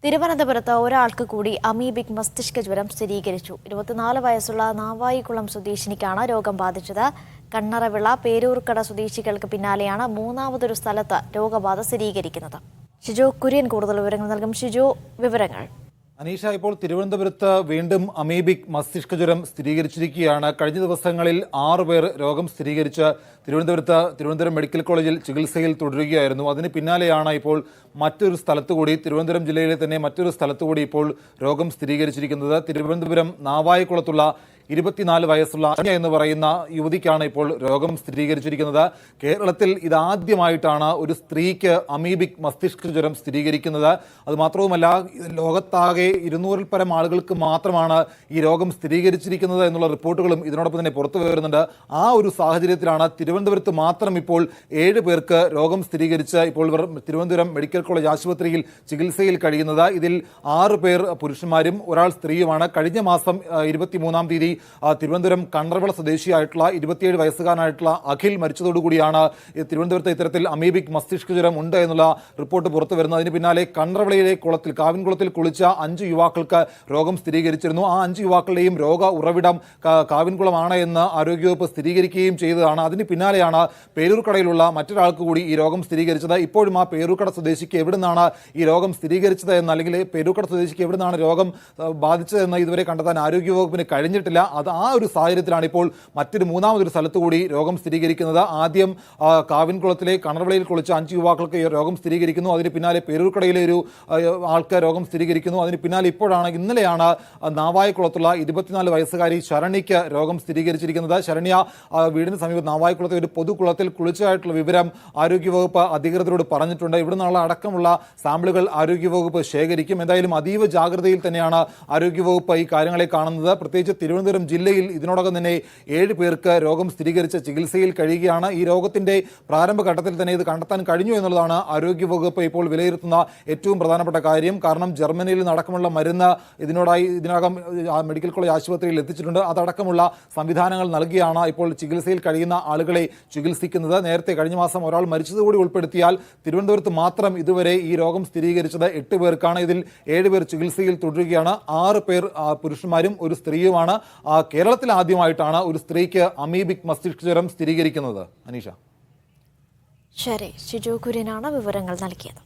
തിരുവനന്തപുരത്ത് ഒരാൾക്ക് കൂടി അമീബിക് മസ്തിഷ്ക ജ്വരം സ്ഥിരീകരിച്ചു. 24 വയസ്സുള്ള നാവായിക്കുളം സ്വദേശിനിക്കാണ് രോഗം ബാധിച്ചത്. കണ്ണറവിള, പേരൂർക്കട സ്വദേശികൾക്ക് പിന്നാലെയാണ് മൂന്നാമതൊരു സ്ഥലത്ത് രോഗബാധ സ്ഥിരീകരിക്കുന്നത്. ഷിജോ കുര്യൻ കൂടുതൽ വിവരങ്ങൾ നൽകും. ഷിജോ, വിവരങ്ങൾ. അനീഷ, ഇപ്പോൾ തിരുവനന്തപുരത്ത് വീണ്ടും അമീബിക് മസ്തിഷ്ക ജ്വരം സ്ഥിരീകരിച്ചിരിക്കുകയാണ്. കഴിഞ്ഞ ദിവസങ്ങളിൽ 6 പേർ രോഗം സ്ഥിരീകരിച്ച് തിരുവനന്തപുരം മെഡിക്കൽ കോളേജിൽ ചികിത്സയിൽ തുടരുകയായിരുന്നു. അതിന് പിന്നാലെയാണ് ഇപ്പോൾ മറ്റൊരു സ്ഥലത്തുകൂടി, തിരുവനന്തപുരം ജില്ലയിലെ തന്നെ മറ്റൊരു സ്ഥലത്തുകൂടി ഇപ്പോൾ രോഗം സ്ഥിരീകരിച്ചിരിക്കുന്നത്. തിരുവനന്തപുരം നാവായിക്കുളത്തുള്ള 24 വയസ്സുള്ള എന്ന് പറയുന്ന യുവതിക്കാണ് ഇപ്പോൾ രോഗം സ്ഥിരീകരിച്ചിരിക്കുന്നത്. കേരളത്തിൽ ഇതാദ്യമായിട്ടാണ് ഒരു സ്ത്രീക്ക് അമീബിക് മസ്തിഷ്ക ജ്വരം സ്ഥിരീകരിക്കുന്നത്. അതുമാത്രവുമല്ല, ലോകത്താകെ 200-ൽ പരം ആളുകൾക്ക് മാത്രമാണ് ഈ രോഗം സ്ഥിരീകരിച്ചിരിക്കുന്നത് എന്നുള്ള റിപ്പോർട്ടുകളും ഇതിനോടൊപ്പം തന്നെ പുറത്തു വരുന്നുണ്ട്. ആ ഒരു സാഹചര്യത്തിലാണ് തിരുവനന്തപുരത്ത് മാത്രം ഇപ്പോൾ 7 പേർക്ക് രോഗം സ്ഥിരീകരിച്ച് ഇപ്പോൾ തിരുവനന്തപുരം മെഡിക്കൽ കോളേജ് ആശുപത്രിയിൽ ചികിത്സയിൽ കഴിയുന്നത്. ഇതിൽ 6 പേർ പുരുഷന്മാരും ഒരാൾ സ്ത്രീയുമാണ്. കഴിഞ്ഞ മാസം 23-ാം തീയതി തിരുവനന്തപുരം കണ്ണറവിള സ്വദേശിയായിട്ടുള്ള 27 വയസ്സുകാരനായിട്ടുള്ള അഖിൽ മരിച്ചതോടുകൂടിയാണ് തിരുവനന്തപുരത്ത് ഇത്തരത്തിൽ അമീബിക് മസ്തിഷ്ക ജ്വരം ഉണ്ട് എന്നുള്ള റിപ്പോർട്ട് പുറത്തു വരുന്നത്. അതിന് പിന്നാലെ കണ്ണറവിളയിലെ കാവിൻകുളത്തിൽ കുളിച്ച 5 യുവാക്കൾക്ക് രോഗം സ്ഥിരീകരിച്ചിരുന്നു. ആ 5 യുവാക്കളുടെയും രോഗ ഉറവിടം കാവിൻകുളമാണ് എന്ന് ആരോഗ്യവകുപ്പ് സ്ഥിരീകരിക്കുകയും ചെയ്തതാണ്. അതിന് പിന്നാലെയാണ് പേരൂർക്കടയിലുള്ള മറ്റൊരാൾക്ക് കൂടി ഈ രോഗം സ്ഥിരീകരിച്ചത്. ഇപ്പോഴും ആ പേരൂർക്കട സ്വദേശിക്ക് എവിടെ നിന്നാണ് ഈ രോഗം സ്ഥിരീകരിച്ചത് എന്ന്, അല്ലെങ്കിൽ പേരൂർക്കട സ്വദേശിക്ക് എവിടെ നിന്നാണ് രോഗം ബാധിച്ചതെന്ന് ഇതുവരെ കണ്ടെത്താൻ ആരോഗ്യവകുപ്പിന് കഴിഞ്ഞിട്ടില്ല. ആ ഒരു സാഹചര്യത്തിലാണ് ഇപ്പോൾ മൂന്നാമതൊരു സ്ഥലത്തുകൂടി രോഗം സ്ഥിരീകരിക്കുന്നത്. ആദ്യം കാവിൻകുളത്തിലെ കണ്ണറവിളയിൽ കുളിച്ച 5 യുവാക്കൾക്ക് രോഗം സ്ഥിരീകരിക്കുന്നു. അതിന് പിന്നാലെ പേരൂർക്കടയിലെ ഒരു ആൾക്ക് രോഗം സ്ഥിരീകരിക്കുന്നു. അതിന് പിന്നാലെ ഇന്നലെയാണ് നാവായിക്കുളത്തുള്ള 24 വയസ്സുകാരി ശരണ്യയ്ക്ക് രോഗം സ്ഥിരീകരിച്ചിരിക്കുന്നത്. ശരണ്യ വീടിന് സമീപം നാവായിക്കുളത്തെ ഒരു പൊതുകുളത്തിൽ കുളിച്ചതായിട്ടുള്ള വിവരം ആരോഗ്യവകുപ്പ് അധികൃതരോട് പറഞ്ഞിട്ടുണ്ട്. ഇവിടെ നിന്നുള്ള അടക്കമുള്ള സാമ്പിളുകൾ ആരോഗ്യവകുപ്പ് ശേഖരിക്കും. എന്തായാലും അതീവ ജാഗ്രതയിൽ തന്നെയാണ് ആരോഗ്യവകുപ്പ് ഈ കാര്യങ്ങളെ കാണുന്നത്. പ്രത്യേകിച്ച് തിരുവനന്തപുരം ജില്ലയിൽ ഇതിനോടകം തന്നെ 7 പേർക്ക് രോഗം സ്ഥിരീകരിച്ച് ചികിത്സയിൽ കഴിയുകയാണ്. ഈ രോഗത്തിന്റെ പ്രാരംഭഘട്ടത്തിൽ തന്നെ ഇത് കണ്ടെത്താൻ കഴിഞ്ഞു എന്നുള്ളതാണ് ആരോഗ്യവകുപ്പ് ഇപ്പോൾ വിലയിരുത്തുന്ന ഏറ്റവും പ്രധാനപ്പെട്ട കാര്യം. കാരണം ജർമ്മനിയിൽ നടക്കമുള്ള മരുന്ന് ഇതിനകം മെഡിക്കൽ കോളേജ് ആശുപത്രിയിൽ എത്തിച്ചിട്ടുണ്ട്. അതടക്കമുള്ള സംവിധാനങ്ങൾ നൽകിയാണ് ഇപ്പോൾ ചികിത്സയിൽ കഴിയുന്ന ആളുകളെ ചികിത്സിക്കുന്നത്. നേരത്തെ കഴിഞ്ഞ മാസം ഒരാൾ മരിച്ചതുകൂടി ഉൾപ്പെടുത്തിയാൽ തിരുവനന്തപുരത്ത് മാത്രം ഇതുവരെ ഈ രോഗം സ്ഥിരീകരിച്ചത് 8 പേർക്കാണ്. ഇതിൽ 7 പേർ ചികിത്സയിൽ തുടരുകയാണ്. 6 പേർ പുരുഷന്മാരും ഒരു സ്ത്രീയുമാണ്. കേരളത്തിൽ ആദ്യമായിട്ടാണ് ഒരു സ്ത്രീക്ക് അമീബിക് മസ്തിഷ്ക ജ്വരം സ്ഥിരീകരിക്കുന്നത്. അനീഷ. ശരി, ഷിജോ കുര്യനാണ് വിവരങ്ങൾ നൽകിയത്.